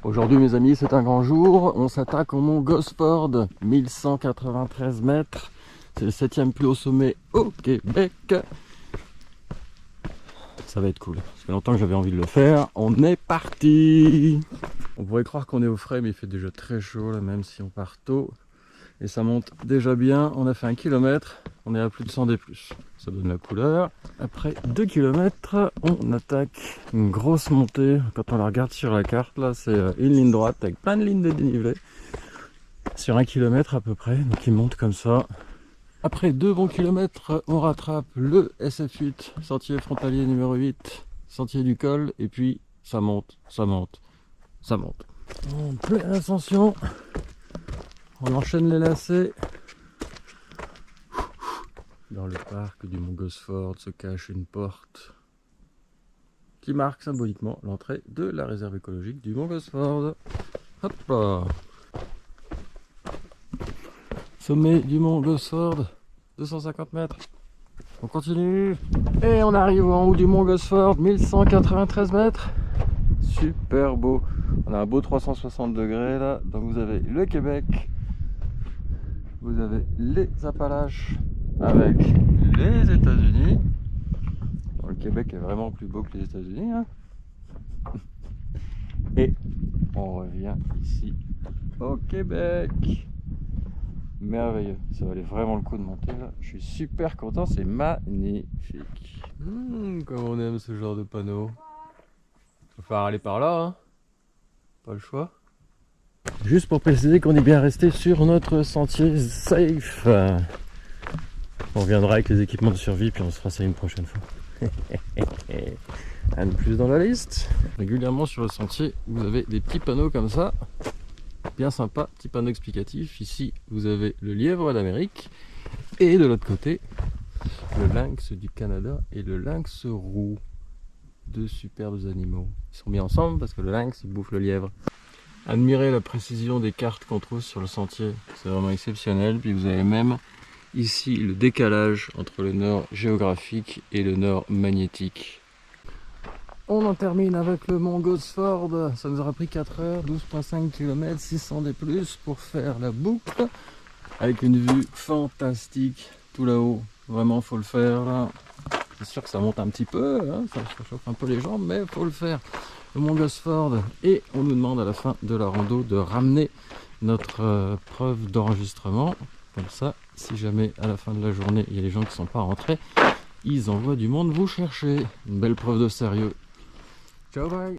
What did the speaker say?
Aujourd'hui mes amis, c'est un grand jour, on s'attaque au mont Gosford, 1193 mètres, c'est le 7e plus haut sommet au Québec. Ça va être cool, ça fait longtemps que j'avais envie de le faire, on est parti. On pourrait croire qu'on est au frais mais il fait déjà très chaud là, même si on part tôt. Et ça monte déjà bien, on a fait 1 kilomètre, on est à plus de 100 D+. Ça donne la couleur. Après 2 km, on attaque une grosse montée. Quand on la regarde sur la carte, là, c'est une ligne droite avec plein de lignes de dénivelé. Sur 1 km à peu près, donc il monte comme ça. Après 2 bons kilomètres, on rattrape le SF8, sentier frontalier numéro 8, sentier du col, et puis ça monte, ça monte, ça monte. En pleine ascension. On enchaîne les lacets. Dans le parc du mont Gosford se cache une porte qui marque symboliquement l'entrée de la réserve écologique du mont Gosford. Hop là. Sommet du mont Gosford, 250 mètres. On continue. Et on arrive en haut du mont Gosford, 1193 mètres. Super beau. On a un beau 360 degrés là. Donc vous avez le Québec. Vous avez les Appalaches avec les États-Unis. Bon, le Québec est vraiment plus beau que les États-Unis. Hein. Et on revient ici au Québec. Merveilleux. Ça valait vraiment le coup de monter là. Je suis super content, c'est magnifique. Comme on aime ce genre de panneau. Il va falloir aller par là. Hein. Pas le choix. Juste pour préciser qu'on est bien resté sur notre sentier safe. On reviendra avec les équipements de survie puis on se fera ça une prochaine fois. Un de plus dans la liste. Régulièrement sur le sentier, vous avez des petits panneaux comme ça. Bien sympa, petit panneau explicatif. Ici, vous avez le lièvre d'Amérique. Et de l'autre côté, le lynx du Canada et le lynx roux. Deux superbes animaux. Ils sont mis ensemble parce que le lynx il bouffe le lièvre. Admirez la précision des cartes qu'on trouve sur le sentier, c'est vraiment exceptionnel. Puis vous avez même ici le décalage entre le nord géographique et le nord magnétique. On en termine avec le mont Gosford, ça nous aura pris 4 heures, 12,5 km, 600 D+, pour faire la boucle, avec une vue fantastique tout là-haut. Vraiment faut le faire là. C'est sûr que ça monte un petit peu, hein, ça chauffe un peu les jambes, mais faut le faire. Le mont Gosford, et on nous demande à la fin de la rando de ramener notre preuve d'enregistrement. Comme ça, si jamais à la fin de la journée il y a des gens qui ne sont pas rentrés, ils envoient du monde vous chercher. Une belle preuve de sérieux. Ciao, bye.